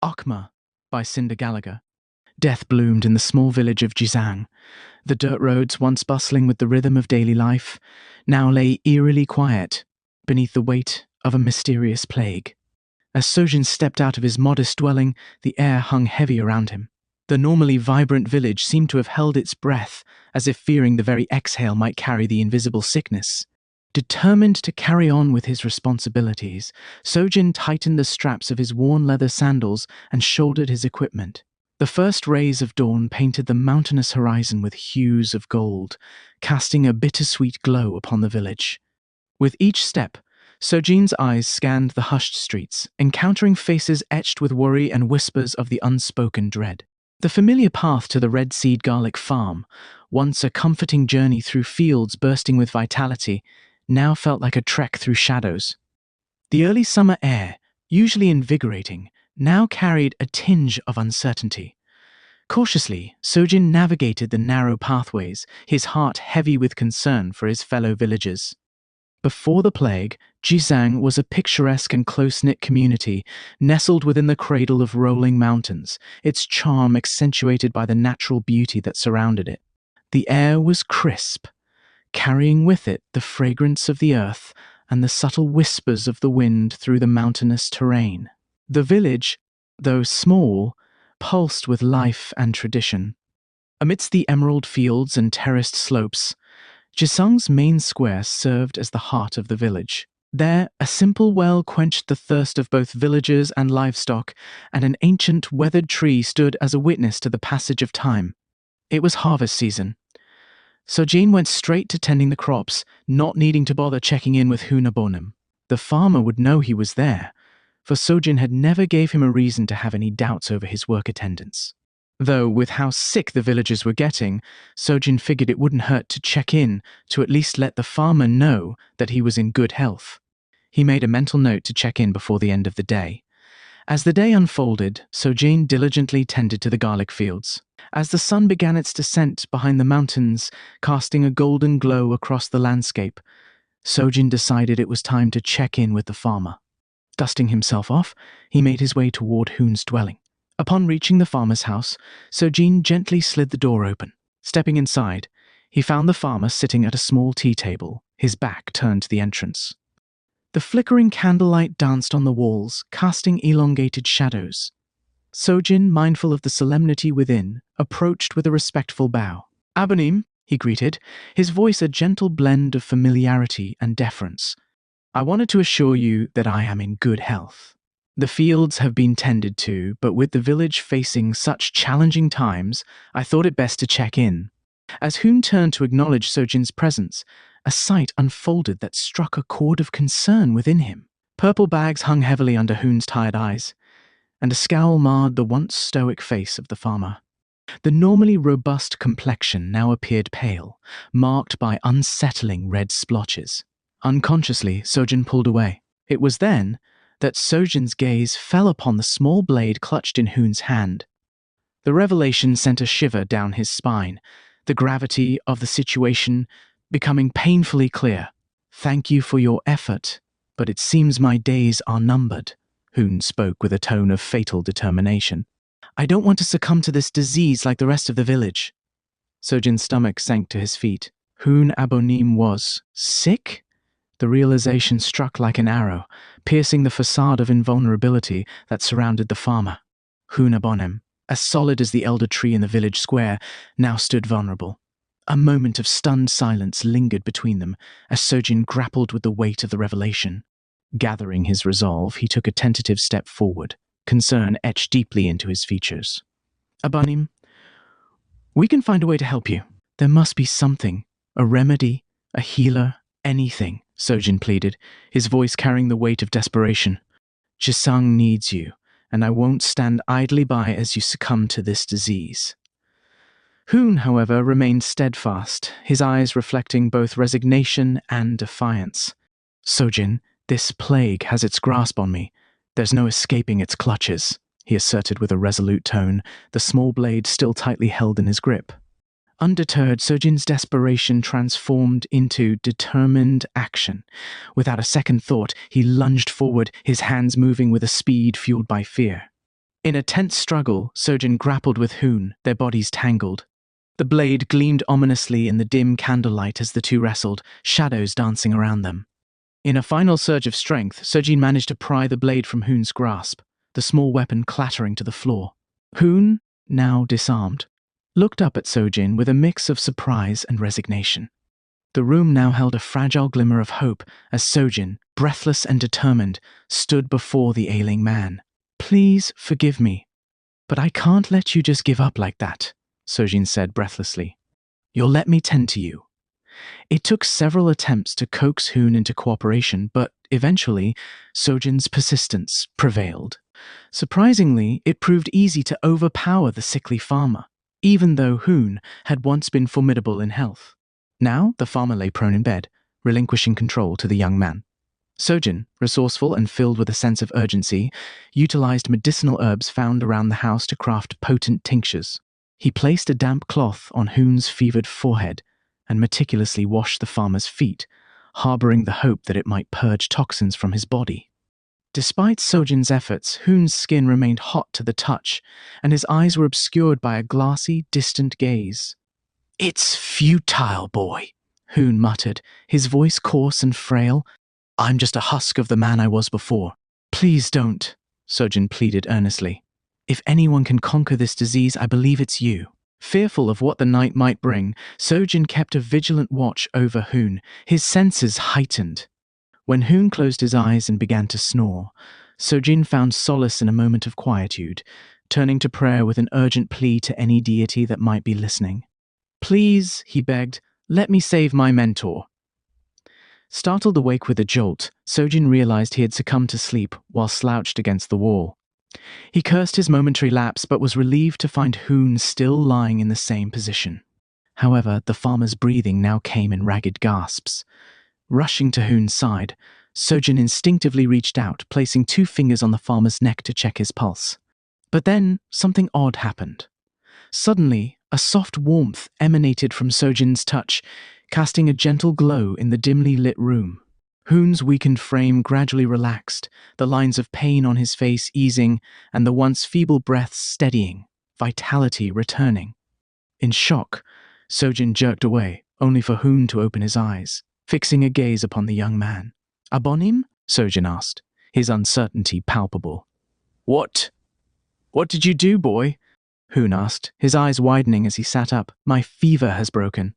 Akma by Cinder Gallagher. Death bloomed in the small village of Jizang. The dirt roads, once bustling with the rhythm of daily life, now lay eerily quiet beneath the weight of a mysterious plague. As Sojin stepped out of his modest dwelling, the air hung heavy around him. The normally vibrant village seemed to have held its breath, as if fearing the very exhale might carry the invisible sickness. Determined to carry on with his responsibilities, Sojin tightened the straps of his worn leather sandals and shouldered his equipment. The first rays of dawn painted the mountainous horizon with hues of gold, casting a bittersweet glow upon the village. With each step, Sojin's eyes scanned the hushed streets, encountering faces etched with worry and whispers of the unspoken dread. The familiar path to the red seed garlic farm, once a comforting journey through fields bursting with vitality, now felt like a trek through shadows. The early summer air, usually invigorating, now carried a tinge of uncertainty. Cautiously, Sojin navigated the narrow pathways, his heart heavy with concern for his fellow villagers. Before the plague, Jizang was a picturesque and close-knit community, nestled within the cradle of rolling mountains, its charm accentuated by the natural beauty that surrounded it. The air was crisp, carrying with it the fragrance of the earth and the subtle whispers of the wind through the mountainous terrain. The village, though small, pulsed with life and tradition. Amidst the emerald fields and terraced slopes, Jisung's main square served as the heart of the village. There, a simple well quenched the thirst of both villagers and livestock, and an ancient weathered tree stood as a witness to the passage of time. It was harvest season. Sojin went straight to tending the crops, not needing to bother checking in with Hunabonim. The farmer would know he was there, for Sojin had never gave him a reason to have any doubts over his work attendance. Though, with how sick the villagers were getting, Sojin figured it wouldn't hurt to check in to at least let the farmer know that he was in good health. He made a mental note to check in before the end of the day. As the day unfolded, Sojin diligently tended to the garlic fields. As the sun began its descent behind the mountains, casting a golden glow across the landscape, Sojin decided it was time to check in with the farmer. Dusting himself off, he made his way toward Hoon's dwelling. Upon reaching the farmer's house, Sojin gently slid the door open. Stepping inside, he found the farmer sitting at a small tea table, his back turned to the entrance. The flickering candlelight danced on the walls, casting elongated shadows. Sojin, mindful of the solemnity within, approached with a respectful bow. "Abonim," he greeted, his voice a gentle blend of familiarity and deference. "I wanted to assure you that I am in good health. The fields have been tended to, but with the village facing such challenging times, I thought it best to check in." As Hoon turned to acknowledge Sojin's presence, a sight unfolded that struck a chord of concern within him. Purple bags hung heavily under Hoon's tired eyes, and a scowl marred the once stoic face of the farmer. The normally robust complexion now appeared pale, marked by unsettling red splotches. Unconsciously, Sojin pulled away. It was then that Sojin's gaze fell upon the small blade clutched in Hoon's hand. The revelation sent a shiver down his spine, the gravity of the situation becoming painfully clear. "Thank you for your effort, but it seems my days are numbered," Hoon spoke with a tone of fatal determination. "I don't want to succumb to this disease like the rest of the village." Sojin's stomach sank to his feet. Hoon Abonim was sick? The realization struck like an arrow, piercing the facade of invulnerability that surrounded the farmer. Hoon Abonim, as solid as the elder tree in the village square, now stood vulnerable. A moment of stunned silence lingered between them as Sojin grappled with the weight of the revelation. Gathering his resolve, he took a tentative step forward, concern etched deeply into his features. "Abanim, we can find a way to help you. There must be something, a remedy, a healer, anything," Sojin pleaded, his voice carrying the weight of desperation. "Jisung needs you, and I won't stand idly by as you succumb to this disease." Hoon, however, remained steadfast, his eyes reflecting both resignation and defiance. "Sojin, this plague has its grasp on me. There's no escaping its clutches," he asserted with a resolute tone, the small blade still tightly held in his grip. Undeterred, Sojin's desperation transformed into determined action. Without a second thought, he lunged forward, his hands moving with a speed fueled by fear. In a tense struggle, Sojin grappled with Hoon, their bodies tangled. The blade gleamed ominously in the dim candlelight as the two wrestled, shadows dancing around them. In a final surge of strength, Sojin managed to pry the blade from Hoon's grasp, the small weapon clattering to the floor. Hoon, now disarmed, looked up at Sojin with a mix of surprise and resignation. The room now held a fragile glimmer of hope as Sojin, breathless and determined, stood before the ailing man. "Please forgive me, but I can't let you just give up like that," Sojin said breathlessly. "You'll let me tend to you." It took several attempts to coax Hoon into cooperation, but eventually, Sojin's persistence prevailed. Surprisingly, it proved easy to overpower the sickly farmer, even though Hoon had once been formidable in health. Now, the farmer lay prone in bed, relinquishing control to the young man. Sojin, resourceful and filled with a sense of urgency, utilized medicinal herbs found around the house to craft potent tinctures. He placed a damp cloth on Hoon's fevered forehead and meticulously washed the farmer's feet, harboring the hope that it might purge toxins from his body. Despite Sojin's efforts, Hoon's skin remained hot to the touch, and his eyes were obscured by a glassy, distant gaze. "It's futile, boy," Hoon muttered, his voice coarse and frail. "I'm just a husk of the man I was before." "Please don't," Sojin pleaded earnestly. "If anyone can conquer this disease, I believe it's you." Fearful of what the night might bring, Sojin kept a vigilant watch over Hoon, his senses heightened. When Hoon closed his eyes and began to snore, Sojin found solace in a moment of quietude, turning to prayer with an urgent plea to any deity that might be listening. "Please," he begged, "let me save my mentor." Startled awake with a jolt, Sojin realized he had succumbed to sleep while slouched against the wall. He cursed his momentary lapse but was relieved to find Hoon still lying in the same position. However, the farmer's breathing now came in ragged gasps. Rushing to Hoon's side, Sojin instinctively reached out, placing 2 fingers on the farmer's neck to check his pulse. But then, something odd happened. Suddenly, a soft warmth emanated from Sojin's touch, casting a gentle glow in the dimly lit room. Hoon's weakened frame gradually relaxed, the lines of pain on his face easing, and the once feeble breaths steadying, vitality returning. In shock, Sojin jerked away, only for Hoon to open his eyes, fixing a gaze upon the young man. "Abonim?" Sojin asked, his uncertainty palpable. What did you do, boy?" Hoon asked, his eyes widening as he sat up. "My fever has broken."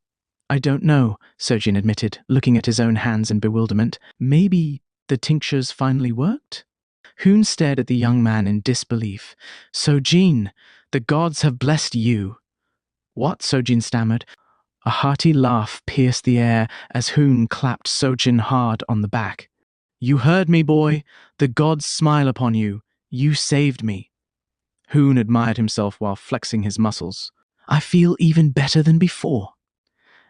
"I don't know," Sojin admitted, looking at his own hands in bewilderment. "Maybe the tinctures finally worked?" Hoon stared at the young man in disbelief. "Sojin, the gods have blessed you." "What?" Sojin stammered. A hearty laugh pierced the air as Hoon clapped Sojin hard on the back. "You heard me, boy. The gods smile upon you. You saved me." Hoon admired himself while flexing his muscles. "I feel even better than before."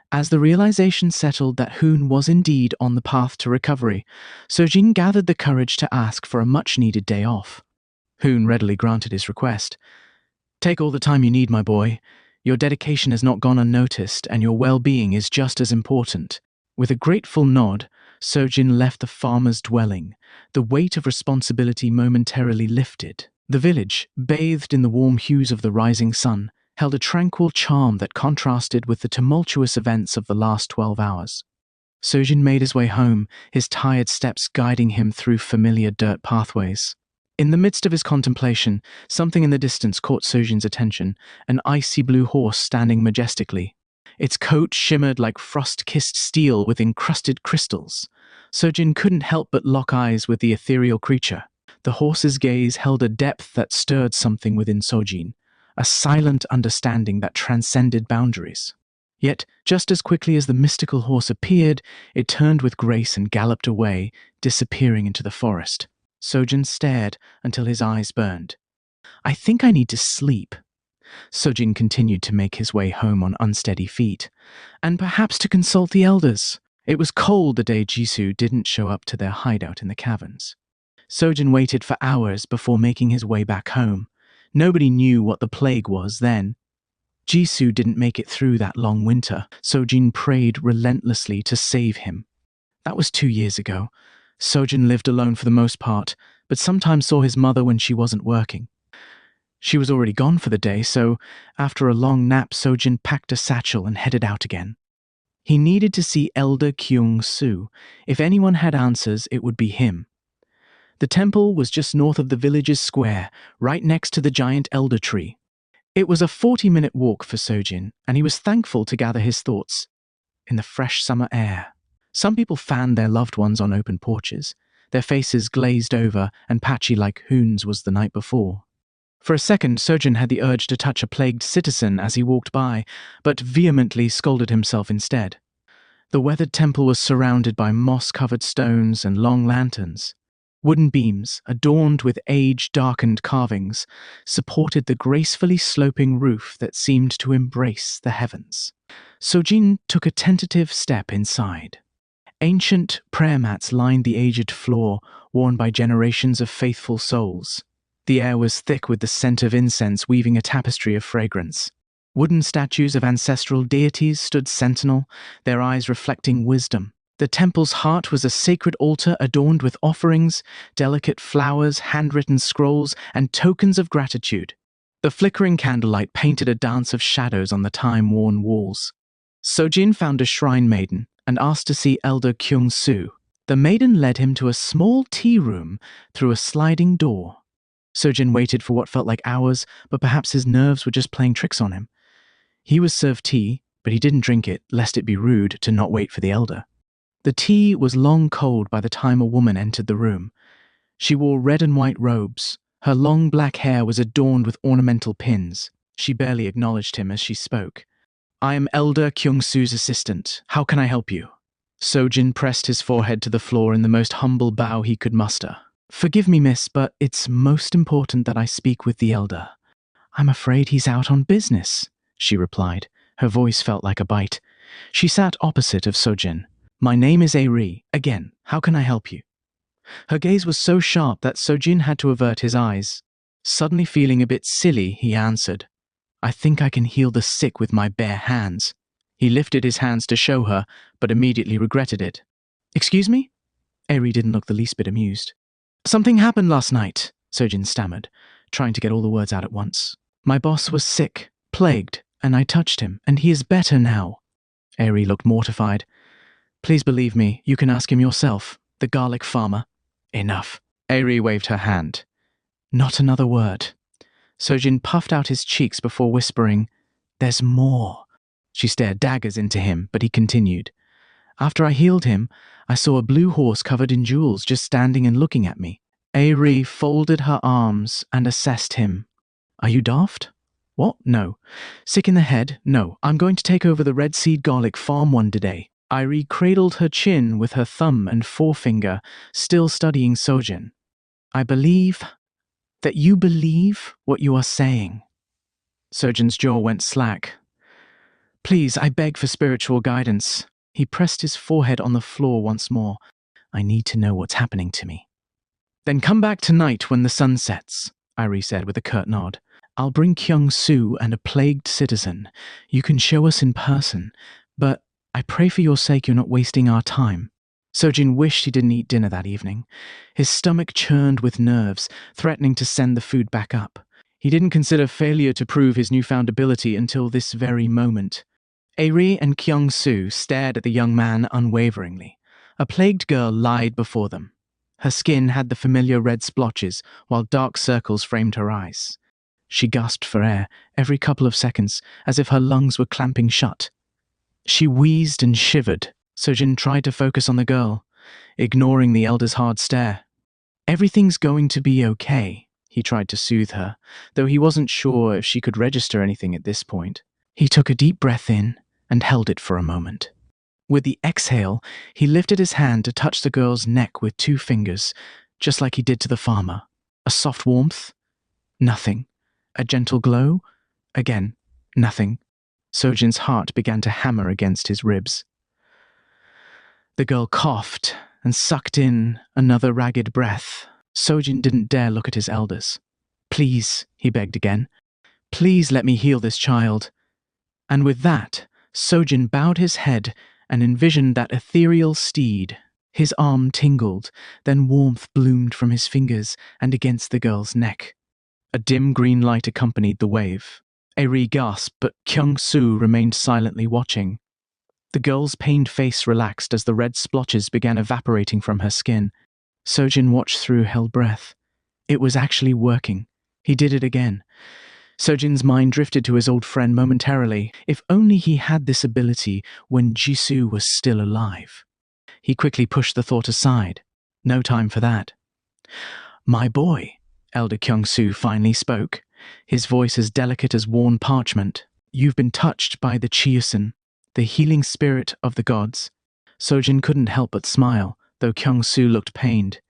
As the realization settled that Hoon was indeed on the path to recovery, Sojin gathered the courage to ask for a much-needed day off. Hoon readily granted his request. "Take all the time you need, my boy. Your dedication has not gone unnoticed, and your well-being is just as important." With a grateful nod, Sojin left the farmer's dwelling, the weight of responsibility momentarily lifted. The village, bathed in the warm hues of the rising sun, held a tranquil charm that contrasted with the tumultuous events of the last 12 hours. Sojin made his way home, his tired steps guiding him through familiar dirt pathways. In the midst of his contemplation, something in the distance caught Sojin's attention, an icy blue horse standing majestically. Its coat shimmered like frost-kissed steel with encrusted crystals. Sojin couldn't help but lock eyes with the ethereal creature. The horse's gaze held a depth that stirred something within Sojin, a silent understanding that transcended boundaries. Yet, just as quickly as the mystical horse appeared, it turned with grace and galloped away, disappearing into the forest. Sojin stared until his eyes burned. "I think I need to sleep." Sojin continued to make his way home on unsteady feet, and perhaps to consult the elders. It was cold the day Jisoo didn't show up to their hideout in the caverns. Sojin waited for hours before making his way back home. Nobody knew what the plague was then. Jisoo didn't make it through that long winter. Sojin prayed relentlessly to save him. That was 2 years ago. Sojin lived alone for the most part, but sometimes saw his mother when she wasn't working. She was already gone for the day, so after a long nap, Sojin packed a satchel and headed out again. He needed to see Elder Kyung-soo. If anyone had answers, it would be him. The temple was just north of the village's square, right next to the giant elder tree. It was a 40-minute walk for Sojin, and he was thankful to gather his thoughts in the fresh summer air. Some people fanned their loved ones on open porches, their faces glazed over and patchy like Hoon's was the night before. For a second, Sojin had the urge to touch a plagued citizen as he walked by, but vehemently scolded himself instead. The weathered temple was surrounded by moss-covered stones and long lanterns. Wooden beams, adorned with age-darkened carvings, supported the gracefully sloping roof that seemed to embrace the heavens. Sojin took a tentative step inside. Ancient prayer mats lined the aged floor, worn by generations of faithful souls. The air was thick with the scent of incense weaving a tapestry of fragrance. Wooden statues of ancestral deities stood sentinel, their eyes reflecting wisdom. The temple's heart was a sacred altar adorned with offerings, delicate flowers, handwritten scrolls, and tokens of gratitude. The flickering candlelight painted a dance of shadows on the time-worn walls. Sojin found a shrine maiden and asked to see Elder Kyung-soo. The maiden led him to a small tea room through a sliding door. Sojin waited for what felt like hours, but perhaps his nerves were just playing tricks on him. He was served tea, but he didn't drink it, lest it be rude to not wait for the elder. The tea was long cold by the time a woman entered the room. She wore red and white robes. Her long black hair was adorned with ornamental pins. She barely acknowledged him as she spoke. "I am Elder Kyung-soo's assistant. How can I help you?" Sojin pressed his forehead to the floor in the most humble bow he could muster. "Forgive me, miss, but it's most important that I speak with the elder." "I'm afraid he's out on business," she replied. Her voice felt like a bite. She sat opposite of Sojin. "My name is Airi. Again, how can I help you?" Her gaze was so sharp that Sojin had to avert his eyes. Suddenly feeling a bit silly, he answered, "I think I can heal the sick with my bare hands." He lifted his hands to show her, but immediately regretted it. "Excuse me?" Airi didn't look the least bit amused. "Something happened last night," Sojin stammered, trying to get all the words out at once. "My boss was sick, plagued, and I touched him, and he is better now." Airi looked mortified. "Please believe me, you can ask him yourself, the garlic farmer." "Enough." Airi waved her hand. "Not another word." Sojin puffed out his cheeks before whispering, "There's more." She stared daggers into him, but he continued. "After I healed him, I saw a blue horse covered in jewels just standing and looking at me." Airi folded her arms and assessed him. "Are you daft?" "What? No." "Sick in the head? No. I'm going to take over the Red Seed Garlic Farm one day." Airi cradled her chin with her thumb and forefinger, still studying Sojin. "I believe that you believe what you are saying." Sojin's jaw went slack. "Please, I beg for spiritual guidance." He pressed his forehead on the floor once more. "I need to know what's happening to me." "Then come back tonight when the sun sets," Airi said with a curt nod. "I'll bring Kyung-soo and a plagued citizen. You can show us in person, but I pray for your sake you're not wasting our time." Sojin wished he didn't eat dinner that evening. His stomach churned with nerves, threatening to send the food back up. He didn't consider failure to prove his newfound ability until this very moment. Airi and Kyung-soo stared at the young man unwaveringly. A plagued girl lied before them. Her skin had the familiar red splotches, while dark circles framed her eyes. She gasped for air every couple of seconds, as if her lungs were clamping shut. She wheezed and shivered. Sojin tried to focus on the girl, ignoring the elder's hard stare. "Everything's going to be okay," he tried to soothe her, though he wasn't sure if she could register anything at this point. He took a deep breath in and held it for a moment. With the exhale, he lifted his hand to touch the girl's neck with 2 fingers, just like he did to the farmer. A soft warmth? Nothing. A gentle glow? Again, nothing. Sojin's heart began to hammer against his ribs. The girl coughed and sucked in another ragged breath. Sojin didn't dare look at his elders. "Please," he begged again. "Please let me heal this child." And with that, Sojin bowed his head and envisioned that ethereal steed. His arm tingled, then warmth bloomed from his fingers and against the girl's neck. A dim green light accompanied the wave. Eri gasped, but Kyung-soo remained silently watching. The girl's pained face relaxed as the red splotches began evaporating from her skin. Sojin watched through held breath. It was actually working. He did it again. Sojin's mind drifted to his old friend momentarily. If only he had this ability when Jisoo was still alive. He quickly pushed the thought aside. No time for that. "My boy," Elder Kyung-soo finally spoke, his voice as delicate as worn parchment. "You've been touched by the Chiusin, the healing spirit of the gods." Sojin couldn't help but smile, though Kyung-soo looked pained.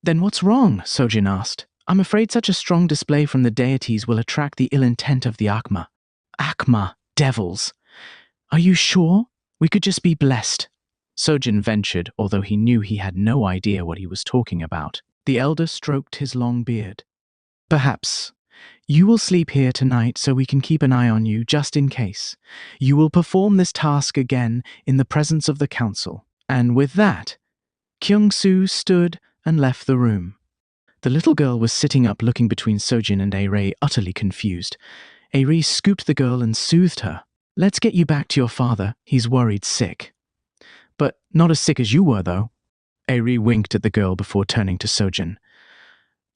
"Then what's wrong?" Sojin asked. "I'm afraid such a strong display from the deities will attract the ill intent of the Akma." "Akma, devils. Are you sure? We could just be blessed." Sojin ventured, although he knew he had no idea what he was talking about. The elder stroked his long beard. "Perhaps. You will sleep here tonight so we can keep an eye on you, just in case. You will perform this task again in the presence of the council." And with that, Kyung-soo stood and left the room. The little girl was sitting up looking between Sojin and Airei, utterly confused. Airei scooped the girl and soothed her. "Let's get you back to your father. He's worried sick." "But not as sick as you were, though." Airei winked at the girl before turning to Sojin.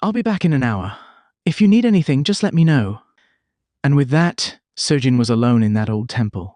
"I'll be back in an hour. If you need anything, just let me know." And with that, Sojin was alone in that old temple.